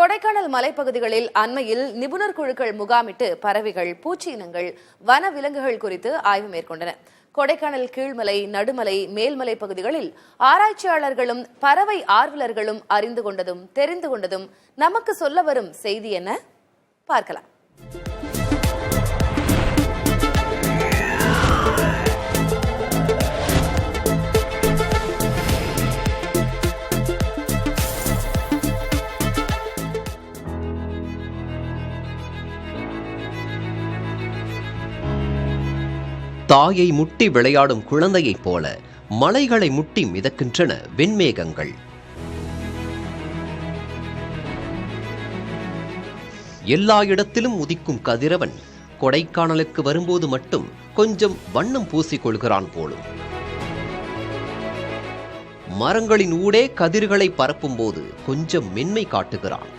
கொடைக்கானல் மலைப்பகுதிகளில் அண்மையில் நிபுணர் குழுக்கள் முகாமிட்டு பறவைகள், பூச்சி இனங்கள், வன விலங்குகள் குறித்து ஆய்வு மேற்கொண்டன. கொடைக்கானல் கீழ்மலை, நடுமலை, மேல்மலை பகுதிகளில் ஆராய்ச்சியாளர்களும் பறவை ஆர்வலர்களும் அறிந்து கொண்டதும் தெரிந்து கொண்டதும் நமக்கு சொல்ல வரும் செய்தி என்ன பார்க்கலாம். தாயை முட்டி விளையாடும் குழந்தையைப் போல மலைகளை முட்டி மிதக்கின்றன வெண்மேகங்கள். எல்லா இடத்திலும் உதிக்கும் கதிரவன் கொடைக்கானலுக்கு வரும்போது மட்டும் கொஞ்சம் வண்ணம் பூசிக்கொள்கிறான் போலும். மரங்களின் ஊடே கதிர்களை பரப்பும் போது கொஞ்சம் மென்மை காட்டுகிறான்.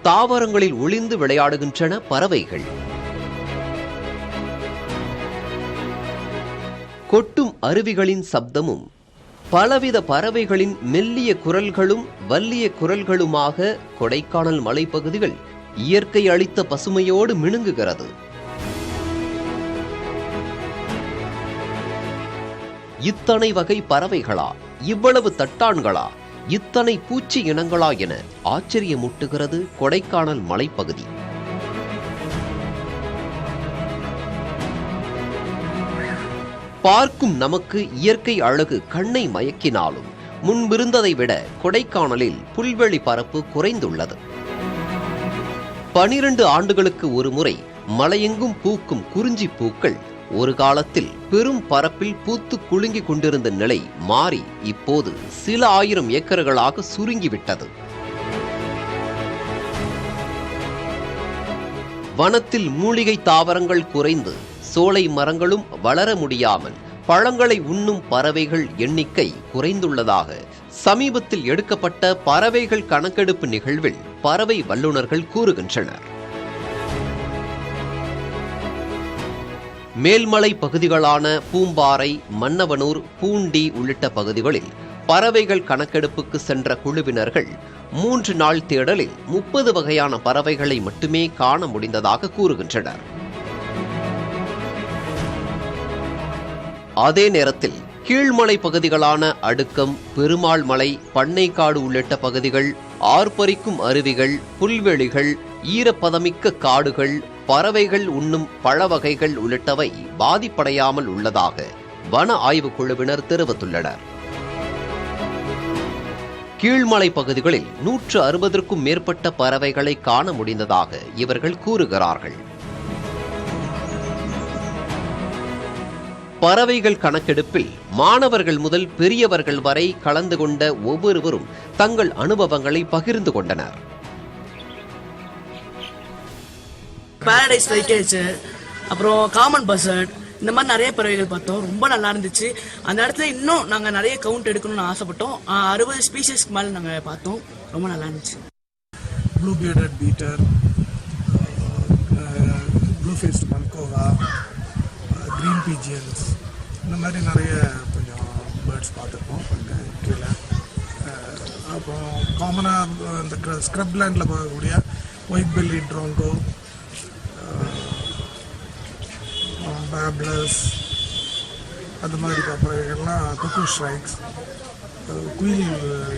தாவரங்களில் ஒளிந்து விளையாடுகின்றன பறவைகள். கொட்டும் அருவிகளின் சப்தமும் பலவித பறவைகளின் மெல்லிய குரல்களும் வல்லிய குரல்களுமாக கொடைக்கானல் மலைப்பகுதிகள் இயற்கை அளித்த பசுமையோடு மினுங்குகிறது. இத்தனை வகை பறவைகளா, இவ்வளவு தட்டான்களா, இத்தனை பூச்சி இனங்களா என ஆச்சரியமூட்டுகிறது கொடைக்கானல் மலைப்பகுதி. பார்க்கும் நமக்கு இயற்கை அழகு கண்ணை மயக்கினாலும் முன்பிருந்ததை விட கொடைக்கானலில் புல்வெளி பரப்பு குறைந்துள்ளது. 12 ஆண்டுகளுக்கு ஒரு முறை மலையெங்கும் பூக்கும் குறிஞ்சி பூக்கள் ஒரு காலத்தில் பெரும் பரப்பில் பூத்து குலுங்கி கொண்டிருந்த நிலை மாறி இப்போது சில ஆயிரம் ஏக்கர்களாக சுருங்கிவிட்டது. வனத்தில் மூலிகை தாவரங்கள் குறைந்து சோலை மரங்களும் வளர முடியாமல் பழங்களை உண்ணும் பறவைகள் எண்ணிக்கை குறைந்துள்ளதாக சமீபத்தில் எடுக்கப்பட்ட பறவைகள் கணக்கெடுப்பு நிகழ்வில் பறவை வல்லுநர்கள் கூறுகின்றனர். மேல்மலை பகுதிகளான பூம்பாறை, மன்னவனூர், பூண்டி உள்ளிட்ட பகுதிகளில் பறவைகள் கணக்கெடுப்புக்கு சென்ற குழுவினர்கள் 3 நாள் தேடலில் 30 வகையான பறவைகளை மட்டுமே காண முடிந்ததாக கூறுகின்றனர். அதே நேரத்தில் கீழ்மலை பகுதிகளான அடுக்கம், பெருமாள் மலை, பண்ணைக்காடு உள்ளிட்ட பகுதிகள், ஆர்ப்பரிக்கும் அருவிகள், புல்வெளிகள், ஈரப்பதமிக்க காடுகள், பறவைகள் உண்ணும் பழ வகைகள் உள்ளிட்டவை பாதிப்படையாமல் உள்ளதாக வன ஆய்வுக் குழுவினர் தெரிவித்துள்ளனர். கீழ்மலை பகுதிகளில் 160க்கும் மேற்பட்ட பறவைகளை காண முடிந்ததாக இவர்கள் கூறுகிறார்கள். பறவைகள் கணக்கெடுப்பில் மாணவர்கள் முதல் பெரியவர்கள் வரை கலந்து கொண்ட ஒவ்வொருவரும் தங்கள் அனுபவங்களை பகிர்ந்து கொண்டனர். பாரடைஸ் லைக்கேஜ், அப்புறம் காமன் பசர்ட், இந்த மாதிரி நிறைய பறவைகள் பார்த்தோம். ரொம்ப நல்லா இருந்துச்சு. அந்த இடத்துல இன்னும் நாங்கள் நிறைய கவுண்ட் எடுக்கணும்னு ஆசைப்பட்டோம். 60 ஸ்பீஷஸ்க்கு மேலே நாங்கள் பார்த்தோம். ரொம்ப நல்லா இருந்துச்சு. Blue bearded bee eater, blue faced malkoha, green pigeons, இந்த மாதிரி நிறைய கொஞ்சம் பேர்ட்ஸ் பார்த்துருப்போம் கீழே. அப்புறம் காமனாக இந்த ஸ்க்ரப் லேண்டில் பார்க்கக்கூடிய ஒயிட் பெல்லி ட்ரோங்கோ, பேப்லஸ், அந்த மாதிரி பறவைகள்லாம், குக்கு ஸ்ட்ரைக்ஸ், குயில்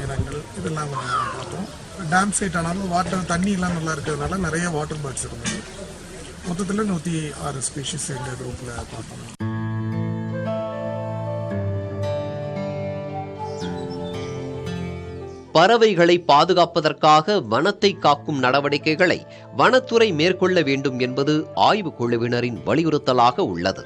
இனங்கள், இதெல்லாம் கொஞ்சம் பார்த்தோம். டேம் சைட் ஆனாலும் தண்ணியெலாம் நல்லா இருக்கிறதுனால நிறைய வாட்டர் பேர்ட்ஸ் இருந்தது. மொத்தத்தில் 106 ஸ்பீஷிஸ் எங்கள் குரூப்பில் பார்த்தோம். பறவைகளை பாதுகாப்பதற்காக வனத்தை காக்கும் நடவடிக்கைகளை வனத்துறை மேற்கொள்ள வேண்டும் என்பது ஆய்வுக் குழுவினரின் வலியுறுத்தலாக உள்ளது.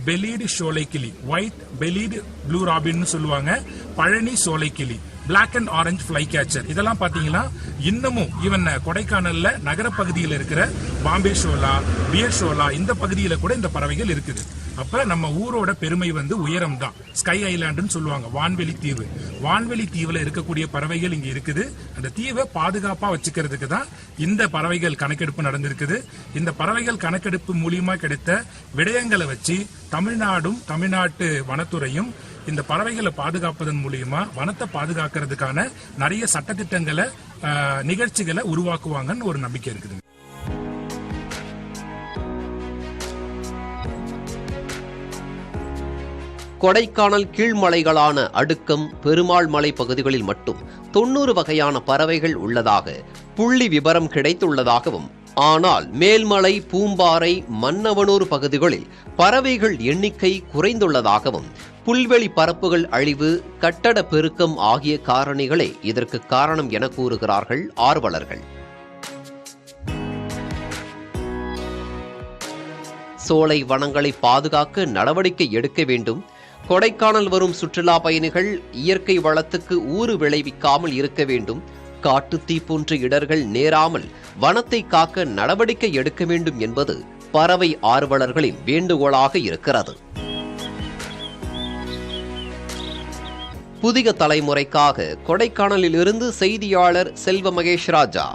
பெலீடு சோலைக்கிளி, ஒயிட் பெலீடு ப்ளூ ராபின்னு சொல்லுவாங்க. பழனி சோலைக்கிளி, black and orange flycatcher. இதெல்லாம் பாத்தீங்கன்னா இன்னமும் ஈவன் கொடைக்கானல்ல நகர பகுதியில் இருக்கிற பாம்பே ஷோலா, பியர் ஷோலா இந்த பகுதியில கூட இந்த பறவைகள் இருக்குது. அப்ப நம்ம ஊரோட பெருமை வந்து உயரம் தான். ஸ்கை ஐலாண்டுன்னு சொல்லுவாங்க, வான்வெளி தீவு. வான்வெளி தீவுல இருக்கக்கூடிய பறவைகள் இங்க இருக்குது. அந்த தீவை பாதுகாப்பா வச்சுக்கிறதுக்கு தான் இந்த பறவைகள் கணக்கெடுப்பு நடந்திருக்குது. இந்த பறவைகள் கணக்கெடுப்பு மூலியமா கிடைத்த விடயங்களை வச்சு தமிழ்நாடும் தமிழ்நாட்டு வனத்துறையும் இந்த பறவைகளை பாதுகாப்பதன் மூலியமா வனத்தை பாதுகாக்கிறதுக்கான நிறைய சட்டத்திட்டங்களை நிகழ்ச்சிகளை உருவாக்குவாங்கன்னு ஒரு நம்பிக்கை இருக்குது. கொடைக்கானல் கீழ்மலைகளான அடுக்கம், பெருமாள் மலை பகுதிகளில் மட்டும் 90 வகையான பறவைகள் உள்ளதாக புள்ளி விபரம் கிடைத்துள்ளதாகவும், ஆனால் மேல்மலை, பூம்பாறை, மன்னவனூர் பகுதிகளில் பறவைகள் எண்ணிக்கை குறைந்துள்ளதாகவும், புல்வெளி பரப்புகள் அழிவு, கட்டட பெருக்கம் ஆகிய காரணிகளே இதற்கு காரணம் என கூறுகிறார்கள் ஆர்வலர்கள். சோலை வனங்களை பாதுகாக்க நடவடிக்கை எடுக்க வேண்டும். கொடைக்கானல் வரும் சுற்றுலா பயணிகள் இயற்கை வளத்துக்கு ஊறு விளைவிக்காமல் இருக்க வேண்டும். காட்டுத்தீ போன்ற இடர்கள் நேராமல் வனத்தை காக்க நடவடிக்கை எடுக்க வேண்டும் என்பது பறவை ஆர்வலர்களின் வேண்டுகோளாக இருக்கிறது. புதிய தலைமுறைக்காக கொடைக்கானலில் இருந்து செய்தியாளர் செல்வ மகேஷ் ராஜா.